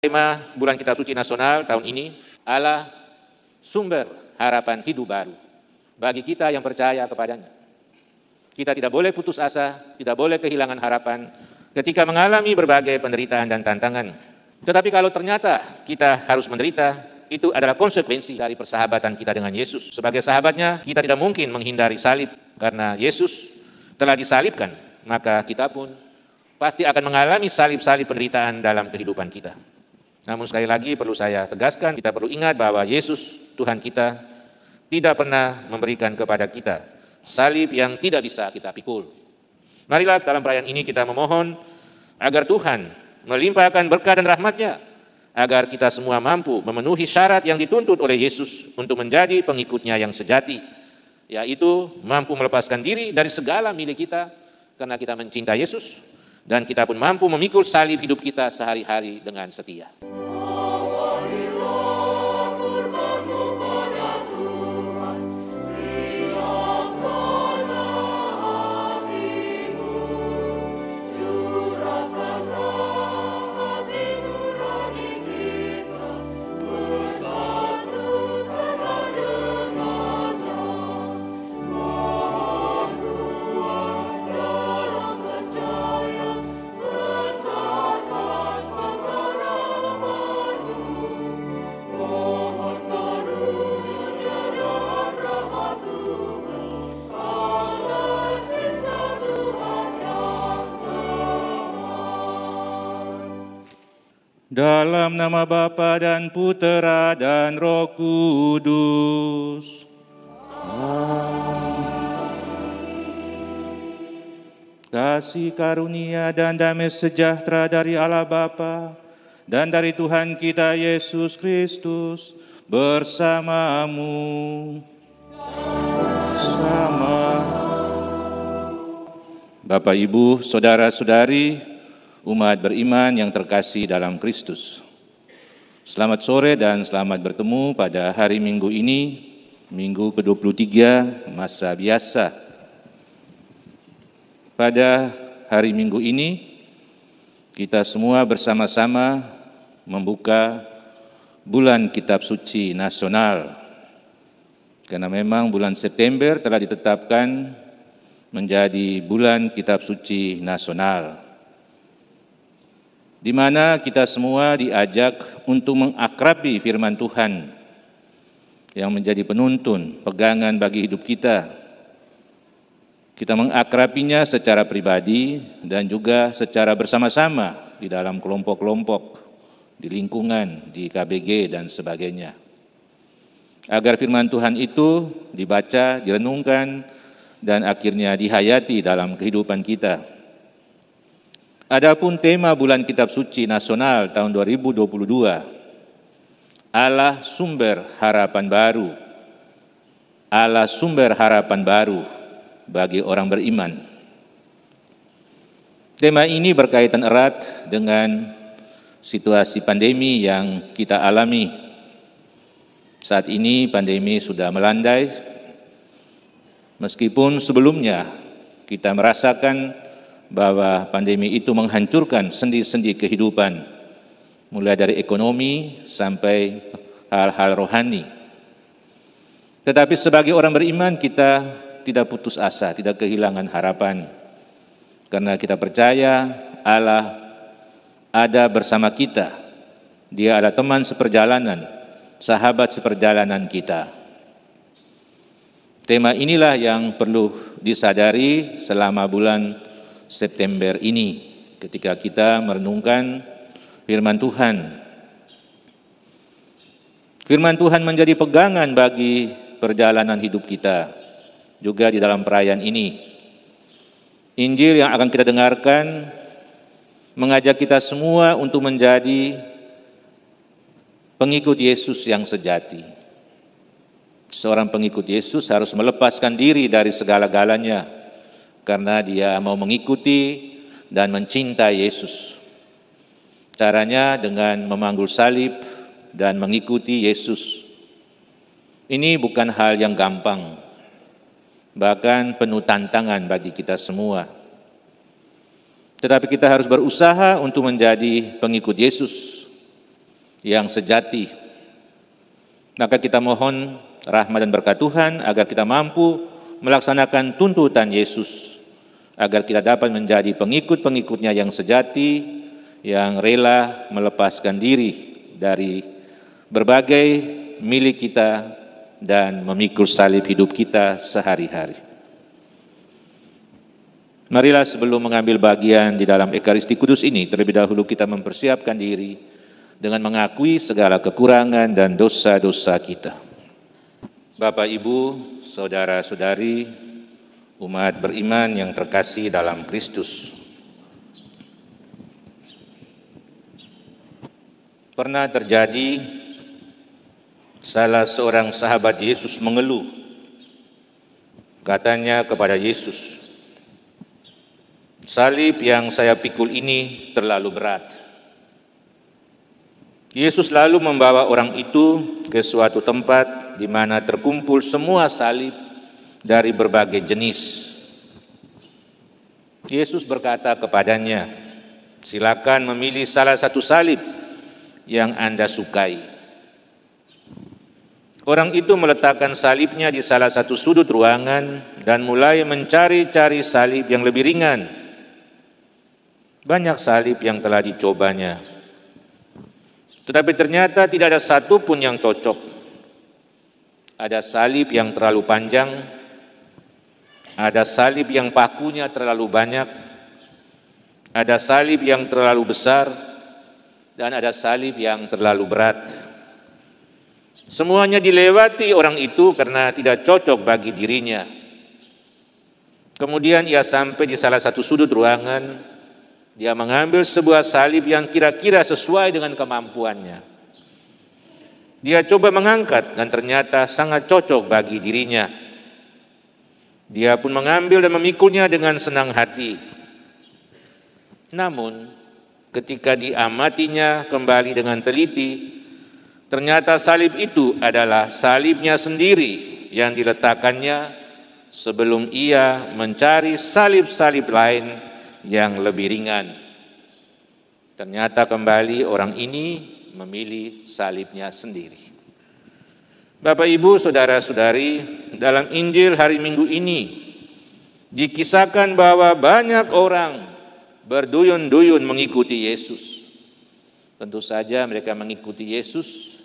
Tema Bulan Kitab Suci Nasional tahun ini, Allah sumber harapan hidup baru bagi kita yang percaya kepadanya. Kita tidak boleh putus asa, tidak boleh kehilangan harapan ketika mengalami berbagai penderitaan dan tantangan. Tetapi kalau ternyata kita harus menderita, itu adalah konsekuensi dari persahabatan kita dengan Yesus. Sebagai sahabatnya, kita tidak mungkin menghindari salib, karena Yesus telah disalibkan, maka kita pun pasti akan mengalami salib-salib penderitaan dalam kehidupan kita. Namun sekali lagi perlu saya tegaskan, kita perlu ingat bahwa Yesus, Tuhan kita, tidak pernah memberikan kepada kita salib yang tidak bisa kita pikul. Marilah dalam perayaan ini kita memohon agar Tuhan melimpahkan berkah dan rahmat-Nya, agar kita semua mampu memenuhi syarat yang dituntut oleh Yesus untuk menjadi pengikut-Nya yang sejati, yaitu mampu melepaskan diri dari segala milik kita karena kita mencintai Yesus, dan kita pun mampu memikul salib hidup kita sehari-hari dengan setia. Dalam nama Bapa dan Putera dan Roh Kudus. Kasih karunia dan damai sejahtera dari Allah Bapa dan dari Tuhan kita Yesus Kristus bersamamu. Bapak, Ibu, saudara-saudari, umat beriman yang terkasih dalam Kristus. Selamat sore dan selamat bertemu pada hari Minggu ini, Minggu ke-23 masa biasa. Pada hari Minggu ini, kita semua bersama-sama membuka Bulan Kitab Suci Nasional. Karena memang bulan September telah ditetapkan menjadi Bulan Kitab Suci Nasional, di mana kita semua diajak untuk mengakrabi firman Tuhan yang menjadi penuntun, pegangan bagi hidup kita. Kita mengakrabinya secara pribadi dan juga secara bersama-sama di dalam kelompok-kelompok, di lingkungan, di KBG dan sebagainya. Agar firman Tuhan itu dibaca, direnungkan, dan akhirnya dihayati dalam kehidupan kita. Adapun tema Bulan Kitab Suci Nasional tahun 2022, Allah sumber harapan baru. Allah sumber harapan baru bagi orang beriman. Tema ini berkaitan erat dengan situasi pandemi yang kita alami. Saat ini pandemi sudah melandai, meskipun sebelumnya kita merasakan bahwa pandemi itu menghancurkan sendi-sendi kehidupan, mulai dari ekonomi sampai hal-hal rohani. Tetapi sebagai orang beriman, kita tidak putus asa, tidak kehilangan harapan, karena kita percaya Allah ada bersama kita. Dia adalah teman seperjalanan, sahabat seperjalanan kita. Tema inilah yang perlu disadari selama bulan September ini, ketika kita merenungkan firman Tuhan. Firman Tuhan menjadi pegangan bagi perjalanan hidup kita, juga di dalam perayaan ini. Injil yang akan kita dengarkan mengajak kita semua untuk menjadi pengikut Yesus yang sejati. Seorang pengikut Yesus harus melepaskan diri dari segala-galanya, karena dia mau mengikuti dan mencintai Yesus. Caranya dengan memanggul salib dan mengikuti Yesus. Ini bukan hal yang gampang, bahkan penuh tantangan bagi kita semua. Tetapi kita harus berusaha untuk menjadi pengikut Yesus yang sejati. Maka kita mohon rahmat dan berkat Tuhan agar kita mampu melaksanakan tuntutan Yesus, agar kita dapat menjadi pengikut-pengikutnya yang sejati, yang rela melepaskan diri dari berbagai milik kita dan memikul salib hidup kita sehari-hari. Marilah sebelum mengambil bagian di dalam Ekaristi Kudus ini, terlebih dahulu kita mempersiapkan diri dengan mengakui segala kekurangan dan dosa-dosa kita. Bapak, Ibu, saudara-saudari, umat beriman yang terkasih dalam Kristus. Pernah terjadi salah seorang sahabat Yesus mengeluh. Katanya kepada Yesus, "Salib yang saya pikul ini terlalu berat." Yesus lalu membawa orang itu ke suatu tempat di mana terkumpul semua salib dari berbagai jenis. Yesus berkata kepadanya, "Silakan memilih salah satu salib yang Anda sukai." Orang itu meletakkan salibnya di salah satu sudut ruangan dan mulai mencari-cari salib yang lebih ringan. Banyak salib yang telah dicobanya, tetapi ternyata tidak ada satu pun yang cocok. Ada salib yang terlalu panjang, ada salib yang pakunya terlalu banyak, ada salib yang terlalu besar, dan ada salib yang terlalu berat. Semuanya dilewati orang itu karena tidak cocok bagi dirinya. Kemudian ia sampai di salah satu sudut ruangan. Dia mengambil sebuah salib yang kira-kira sesuai dengan kemampuannya. Dia coba mengangkat dan ternyata sangat cocok bagi dirinya. Dia pun mengambil dan memikulnya dengan senang hati. Namun, ketika diamatinya kembali dengan teliti, ternyata salib itu adalah salibnya sendiri yang diletakkannya sebelum ia mencari salib-salib lain yang lebih ringan. Ternyata kembali orang ini memilih salibnya sendiri. Bapak, Ibu, saudara-saudari, dalam Injil hari Minggu ini dikisahkan bahwa banyak orang berduyun-duyun mengikuti Yesus. Tentu saja mereka mengikuti Yesus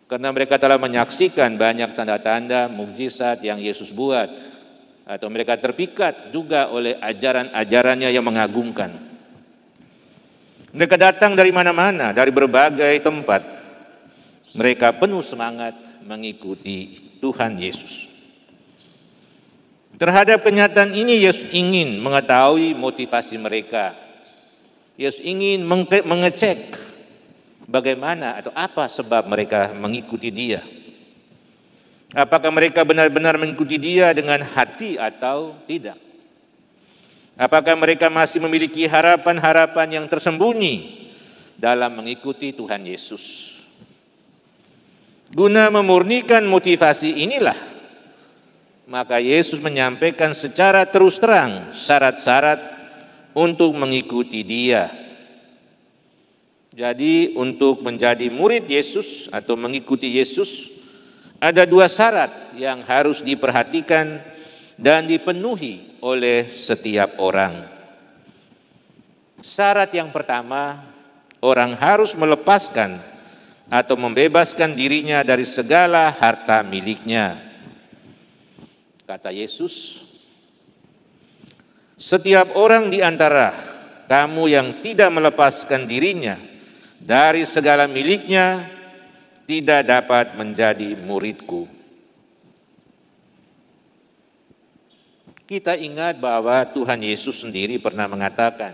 karena mereka telah menyaksikan banyak tanda-tanda mukjizat yang Yesus buat, atau mereka terpikat juga oleh ajaran-ajarannya yang mengagumkan. Mereka datang dari mana-mana, dari berbagai tempat. Mereka penuh semangat mengikuti Tuhan Yesus. Terhadap kenyataan ini, Yesus ingin mengetahui motivasi mereka. Yesus ingin mengecek bagaimana atau apa sebab mereka mengikuti Dia. Apakah mereka benar-benar mengikuti Dia dengan hati atau tidak? Apakah mereka masih memiliki harapan-harapan yang tersembunyi dalam mengikuti Tuhan Yesus? Guna memurnikan motivasi inilah, maka Yesus menyampaikan secara terus terang syarat-syarat untuk mengikuti Dia. Jadi untuk menjadi murid Yesus atau mengikuti Yesus, ada dua syarat yang harus diperhatikan dan dipenuhi oleh setiap orang. Syarat yang pertama, orang harus melepaskan atau membebaskan dirinya dari segala harta miliknya. Kata Yesus, "Setiap orang di antara kamu yang tidak melepaskan dirinya dari segala miliknya tidak dapat menjadi muridku." Kita ingat bahwa Tuhan Yesus sendiri pernah mengatakan,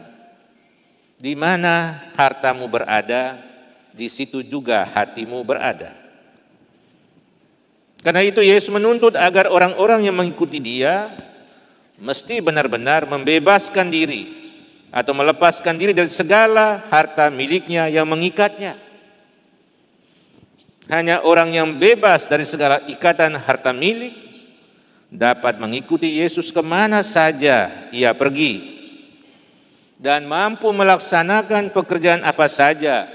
"Di mana hartamu berada, di situ juga hatimu berada." Karena itu Yesus menuntut agar orang-orang yang mengikuti Dia mesti benar-benar membebaskan diri atau melepaskan diri dari segala harta miliknya yang mengikatnya. Hanya orang yang bebas dari segala ikatan harta milik dapat mengikuti Yesus kemana saja ia pergi dan mampu melaksanakan pekerjaan apa saja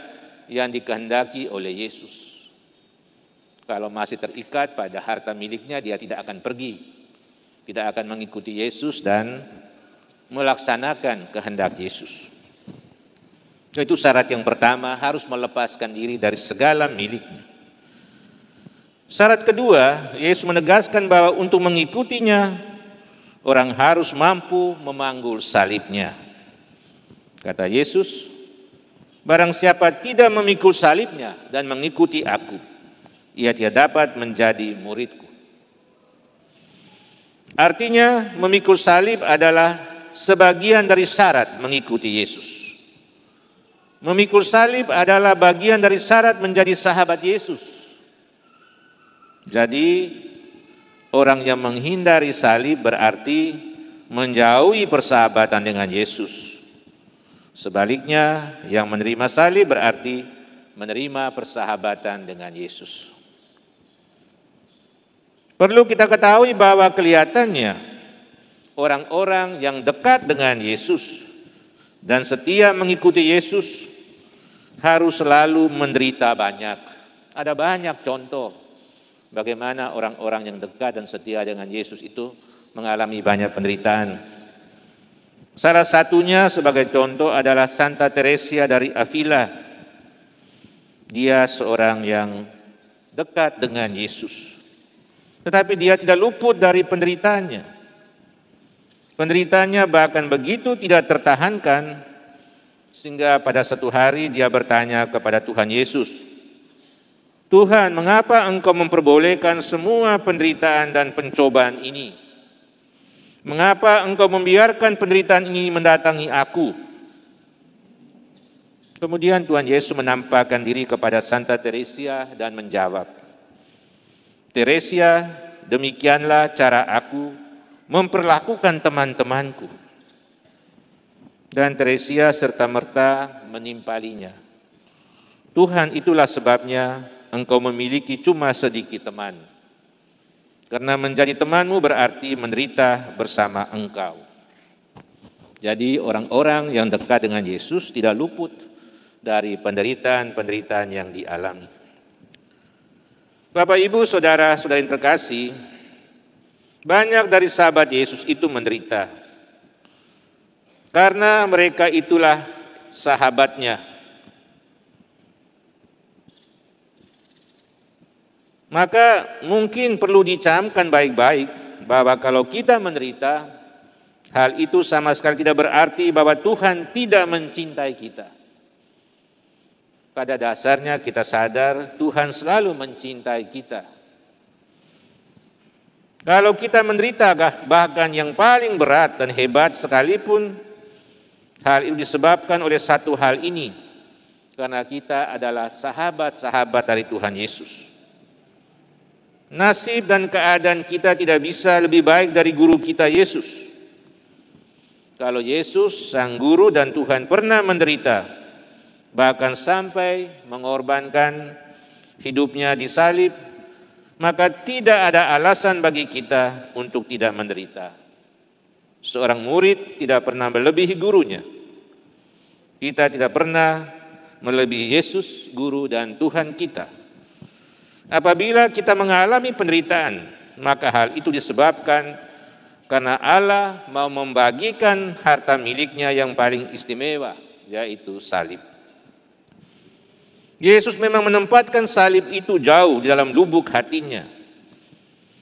yang dikehendaki oleh Yesus. Kalau masih terikat pada harta miliknya, dia tidak akan pergi, tidak akan mengikuti Yesus dan melaksanakan kehendak Yesus. Itu syarat yang pertama, harus melepaskan diri dari segala miliknya. Syarat kedua, Yesus menegaskan bahwa untuk mengikutinya, orang harus mampu memanggul salibnya. Kata Yesus, barang siapa tidak memikul salibnya dan mengikuti aku, ia tidak dapat menjadi muridku. Artinya memikul salib adalah sebagian dari syarat mengikuti Yesus. Memikul salib adalah bagian dari syarat menjadi sahabat Yesus. Jadi orang yang menghindari salib berarti menjauhi persahabatan dengan Yesus. Sebaliknya, yang menerima salib berarti menerima persahabatan dengan Yesus. Perlu kita ketahui bahwa kelihatannya orang-orang yang dekat dengan Yesus dan setia mengikuti Yesus harus selalu menderita banyak. Ada banyak contoh bagaimana orang-orang yang dekat dan setia dengan Yesus itu mengalami banyak penderitaan. Salah satunya sebagai contoh adalah Santa Teresia dari Avila. Dia seorang yang dekat dengan Yesus, tetapi dia tidak luput dari penderitaannya. Penderitaannya bahkan begitu tidak tertahankan, sehingga pada satu hari dia bertanya kepada Tuhan Yesus, Tuhan, mengapa Engkau memperbolehkan semua penderitaan dan pencobaan ini? Mengapa Engkau membiarkan penderitaan ini mendatangi aku? Kemudian Tuhan Yesus menampakkan diri kepada Santa Teresia dan menjawab, Teresia, demikianlah cara aku memperlakukan teman-temanku. Dan Teresia serta-merta menimpalinya. Tuhan, itulah sebabnya engkau memiliki cuma sedikit teman. Karena menjadi temanmu berarti menderita bersama engkau. Jadi orang-orang yang dekat dengan Yesus tidak luput dari penderitaan-penderitaan yang dialami. Bapak, Ibu, saudara-saudara yang terkasih, banyak dari sahabat Yesus itu menderita. Karena mereka itulah sahabatnya. Maka mungkin perlu dicamkan baik-baik bahwa kalau kita menderita, hal itu sama sekali tidak berarti bahwa Tuhan tidak mencintai kita. Pada dasarnya kita sadar Tuhan selalu mencintai kita. Kalau kita menderita bahkan yang paling berat dan hebat sekalipun, hal itu disebabkan oleh satu hal ini, karena kita adalah sahabat-sahabat dari Tuhan Yesus. Nasib dan keadaan kita tidak bisa lebih baik dari guru kita Yesus. Kalau Yesus, sang guru dan Tuhan pernah menderita, bahkan sampai mengorbankan hidupnya di salib, maka tidak ada alasan bagi kita untuk tidak menderita. Seorang murid tidak pernah melebihi gurunya. Kita tidak pernah melebihi Yesus, guru dan Tuhan kita. Apabila kita mengalami penderitaan, maka hal itu disebabkan karena Allah mau membagikan harta miliknya yang paling istimewa, yaitu salib. Yesus memang menempatkan salib itu jauh di dalam lubuk hatinya.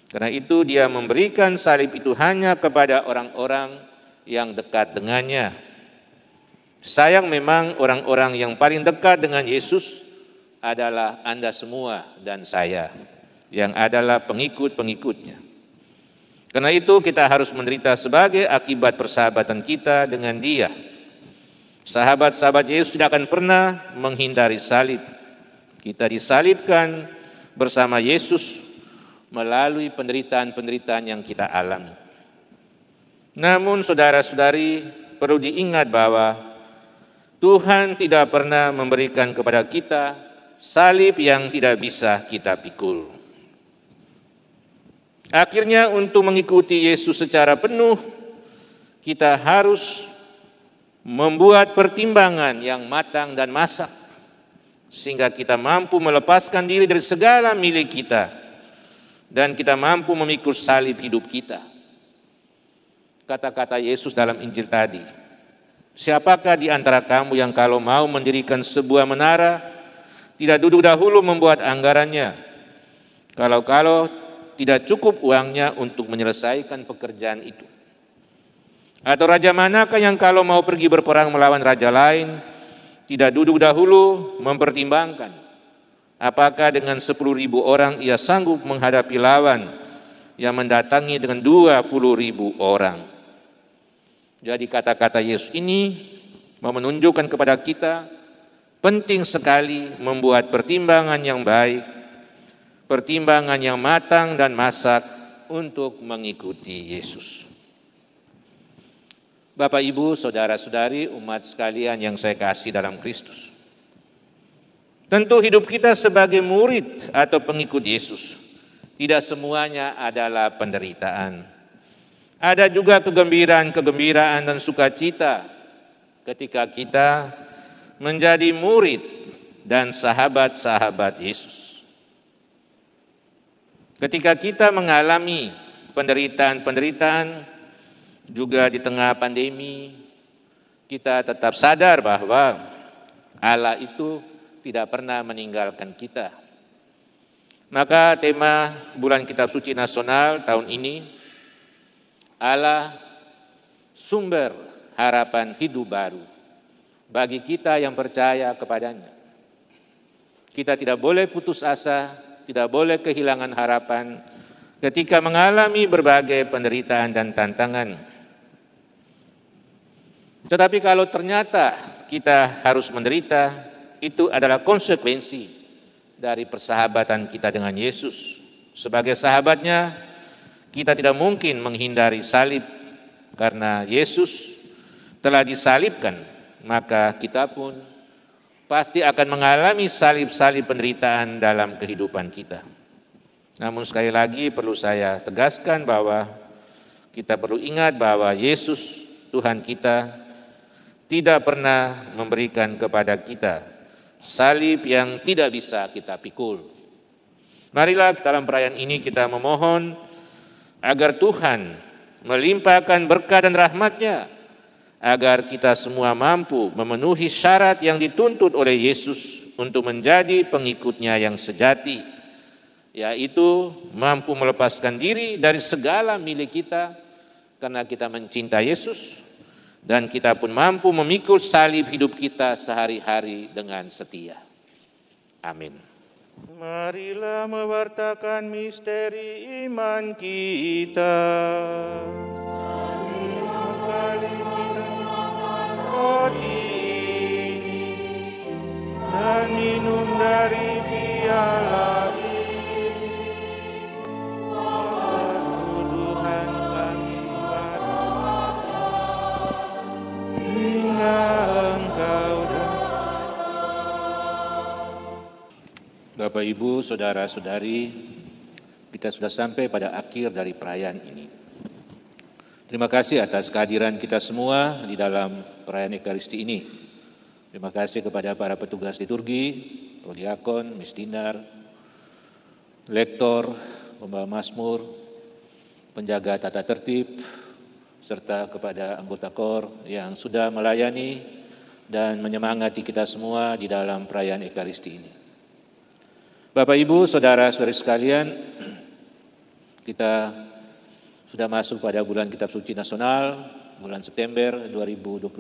Karena itu dia memberikan salib itu hanya kepada orang-orang yang dekat dengannya. Sayang memang orang-orang yang paling dekat dengan Yesus adalah Anda semua dan saya, yang adalah pengikut-pengikutnya. Karena itu kita harus menderita sebagai akibat persahabatan kita dengan Dia. Sahabat-sahabat Yesus tidak akan pernah menghindari salib. Kita disalibkan bersama Yesus melalui penderitaan-penderitaan yang kita alami. Namun saudara-saudari, perlu diingat bahwa Tuhan tidak pernah memberikan kepada kita salib yang tidak bisa kita pikul. Akhirnya untuk mengikuti Yesus secara penuh, kita harus membuat pertimbangan yang matang dan masak. sehingga kita mampu melepaskan diri dari segala milik kita dan kita mampu memikul salib hidup kita. Kata-kata Yesus dalam Injil tadi, siapakah di antara kamu yang kalau mau mendirikan sebuah menara, tidak duduk dahulu membuat anggarannya, kalau tidak cukup uangnya untuk menyelesaikan pekerjaan itu? Atau raja manakah yang kalau mau pergi berperang melawan raja lain, tidak duduk dahulu mempertimbangkan apakah dengan 10.000 orang ia sanggup menghadapi lawan yang mendatangi dengan 20.000 orang. Jadi kata-kata Yesus ini mau menunjukkan kepada kita penting sekali membuat pertimbangan yang baik, pertimbangan yang matang dan masak untuk mengikuti Yesus. Bapak, Ibu, saudara-saudari, umat sekalian yang saya kasih dalam Kristus. Tentu hidup kita sebagai murid atau pengikut Yesus tidak semuanya adalah penderitaan. Ada juga kegembiraan dan sukacita ketika kita menjadi murid dan sahabat-sahabat Yesus. Ketika kita mengalami penderitaan-penderitaan, juga di tengah pandemi, kita tetap sadar bahwa Allah itu tidak pernah meninggalkan kita. Maka tema Bulan Kitab Suci Nasional tahun ini, Allah sumber harapan hidup baru bagi kita yang percaya kepadanya. Kita tidak boleh putus asa, tidak boleh kehilangan harapan ketika mengalami berbagai penderitaan dan tantangan. Tetapi kalau ternyata kita harus menderita, itu adalah konsekuensi dari persahabatan kita dengan Yesus. Sebagai sahabatnya, kita tidak mungkin menghindari salib karena Yesus telah disalibkan, maka kita pun pasti akan mengalami salib-salib penderitaan dalam kehidupan kita. Namun sekali lagi perlu saya tegaskan bahwa kita perlu ingat bahwa Yesus Tuhan kita tidak pernah memberikan kepada kita salib yang tidak bisa kita pikul. Marilah dalam perayaan ini kita memohon agar Tuhan melimpahkan berkah dan rahmat-Nya, agar kita semua mampu memenuhi syarat yang dituntut oleh Yesus untuk menjadi pengikut-Nya yang sejati, yaitu mampu melepaskan diri dari segala milik kita karena kita mencintai Yesus, dan kita pun mampu memikul salib hidup kita sehari-hari dengan setia. Amin. Marilah mewartakan misteri iman kita. Marilah kali kita makan roti ini dan minum dari piala ini. Tuhan kami berdoa hingga Engkau datang. Bapak, Ibu, saudara-saudari, kita sudah sampai pada akhir dari perayaan ini. Terima kasih atas kehadiran kita semua di dalam perayaan Ekaristi ini. Terima kasih kepada para petugas liturgi, prodiakon, misdinar, lektor, pembawa mazmur, penjaga tata tertib, serta kepada anggota KOR yang sudah melayani dan menyemangati kita semua di dalam perayaan Ekaristi ini. Bapak, Ibu, saudara-saudari sekalian, kita sudah masuk pada bulan Kitab Suci Nasional, bulan September 2022.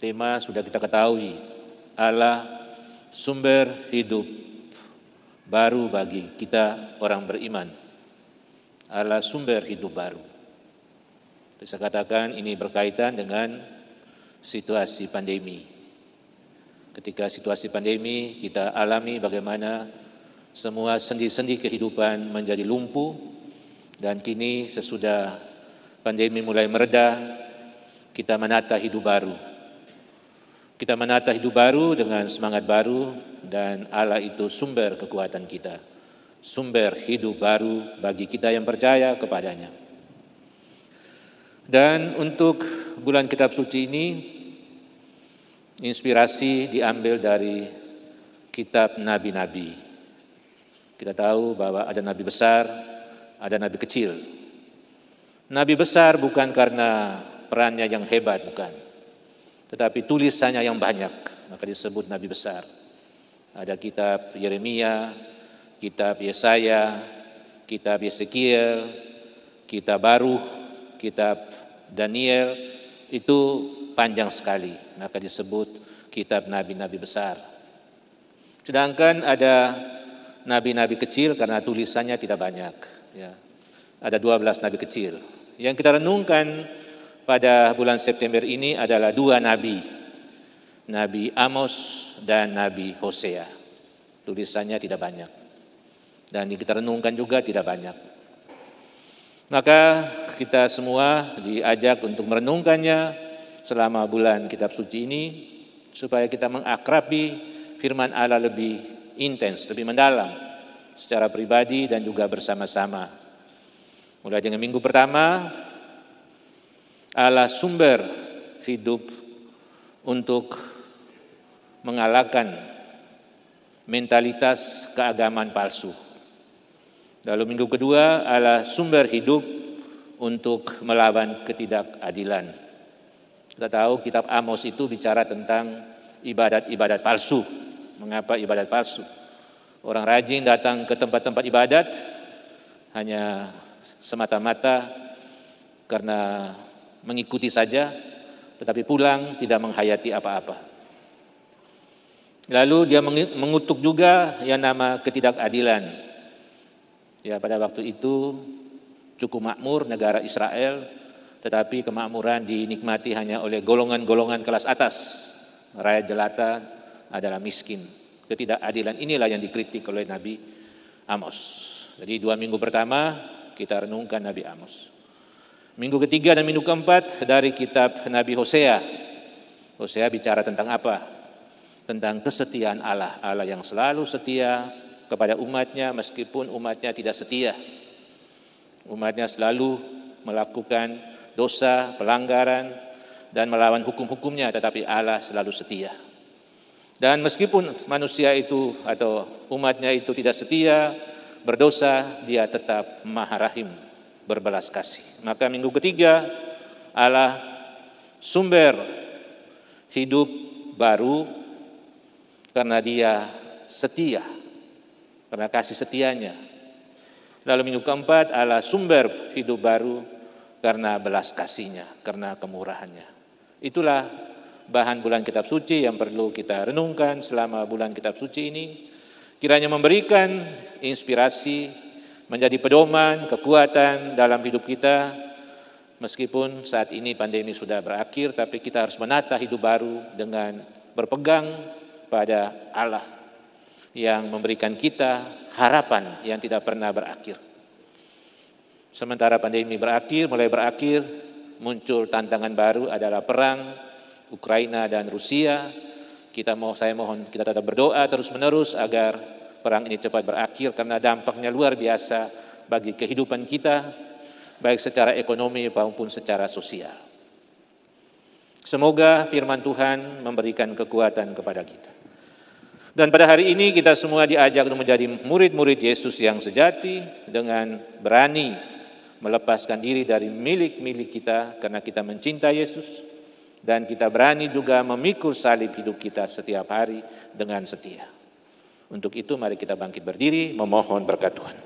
Tema sudah kita ketahui, Allah sumber hidup baru bagi kita orang beriman. Allah sumber hidup baru. Saya katakan ini berkaitan dengan situasi pandemi. Ketika situasi pandemi kita alami bagaimana semua sendi-sendi kehidupan menjadi lumpuh, dan kini sesudah pandemi mulai mereda, kita menata hidup baru. Kita menata hidup baru dengan semangat baru, dan Allah itu sumber kekuatan kita, sumber hidup baru bagi kita yang percaya kepadanya. Dan untuk bulan Kitab Suci ini, inspirasi diambil dari kitab nabi-nabi. Kita tahu bahwa ada nabi besar, ada nabi kecil. Nabi besar bukan karena perannya yang hebat, bukan. Tetapi tulisannya yang banyak, maka disebut nabi besar. Ada kitab Yeremia, kitab Yesaya, kitab Yeskiel, kitab Baruh, kitab Daniel, itu panjang sekali, maka disebut kitab nabi-nabi besar. Sedangkan ada nabi-nabi kecil karena tulisannya tidak banyak. Ya. Ada 12 nabi kecil. Yang kita renungkan pada bulan September ini adalah 2 nabi, Nabi Amos dan Nabi Hosea. Tulisannya tidak banyak. Dan yang kita renungkan juga tidak banyak. Maka kita semua diajak untuk merenungkannya selama bulan kitab suci ini, supaya kita mengakrabi firman Allah lebih intens, lebih mendalam, secara pribadi dan juga bersama-sama. Mulai dengan minggu pertama, Allah sumber hidup untuk mengalahkan mentalitas keagamaan palsu. Lalu minggu kedua, Allah sumber hidup untuk melawan ketidakadilan. Kita tahu kitab Amos itu bicara tentang ibadat-ibadat palsu. Mengapa ibadat palsu? Orang rajin datang ke tempat-tempat ibadat hanya semata-mata karena mengikuti saja, tetapi pulang tidak menghayati apa-apa. Lalu dia mengutuk juga yang nama ketidakadilan. Ya, pada waktu itu cukup makmur negara Israel, tetapi kemakmuran dinikmati hanya oleh golongan-golongan kelas atas. Rakyat jelata adalah miskin. Ketidakadilan inilah yang dikritik oleh Nabi Amos. Jadi 2 minggu pertama kita renungkan Nabi Amos. Minggu ketiga dan minggu keempat dari kitab Nabi Hosea. Hosea bicara tentang apa? Tentang kesetiaan Allah. Allah yang selalu setia kepada umatnya meskipun umatnya tidak setia. Umatnya selalu melakukan dosa, pelanggaran, dan melawan hukum-hukumnya, tetapi Allah selalu setia. Dan meskipun manusia itu atau umatnya itu tidak setia, berdosa, dia tetap Maha Rahim, berbelas kasih. Maka minggu ketiga, Allah sumber hidup baru karena dia setia, karena kasih setianya. Lalu minggu keempat, Allah sumber hidup baru karena belas kasihnya, karena kemurahannya. Itulah bahan bulan kitab suci yang perlu kita renungkan selama bulan kitab suci ini. Kiranya memberikan inspirasi, menjadi pedoman, kekuatan dalam hidup kita. Meskipun saat ini pandemi sudah berakhir, tapi kita harus menata hidup baru dengan berpegang pada Allah yang memberikan kita harapan yang tidak pernah berakhir. Sementara pandemi mulai berakhir, muncul tantangan baru adalah perang Ukraina dan Rusia. Saya mohon kita tetap berdoa terus-menerus agar perang ini cepat berakhir, karena dampaknya luar biasa bagi kehidupan kita, baik secara ekonomi maupun secara sosial. Semoga firman Tuhan memberikan kekuatan kepada kita. Dan pada hari ini kita semua diajak untuk menjadi murid-murid Yesus yang sejati, dengan berani melepaskan diri dari milik-milik kita karena kita mencintai Yesus, dan kita berani juga memikul salib hidup kita setiap hari dengan setia. Untuk itu mari kita bangkit berdiri memohon berkat Tuhan.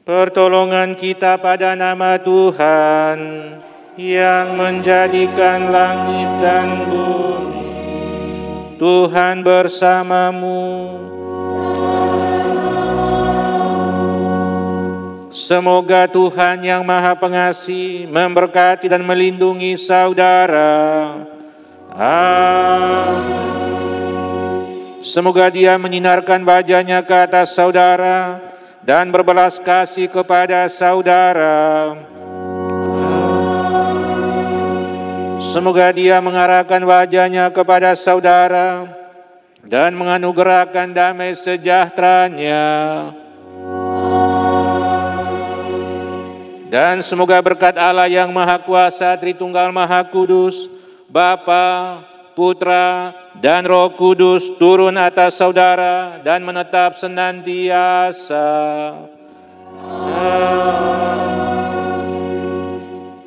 Pertolongan kita pada nama Tuhan yang menjadikan langit dan bumi. Tuhan bersamamu. Semoga Tuhan yang Maha Pengasih memberkati dan melindungi saudara. Amin. Semoga Dia menyinarkan wajah-Nya ke atas saudara dan berbelas kasih kepada saudara. Semoga Dia mengarahkan wajah-Nya kepada saudara dan menganugerahkan damai sejahtera-Nya. Dan semoga berkat Allah yang Maha Kuasa, Tritunggal Maha Kudus, Bapa, Putra, dan Roh Kudus turun atas saudara dan menetap senantiasa.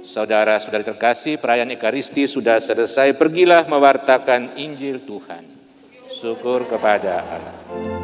Saudara-saudari terkasih, perayaan Ekaristi sudah selesai. Pergilah mewartakan Injil Tuhan. Syukur kepada Allah.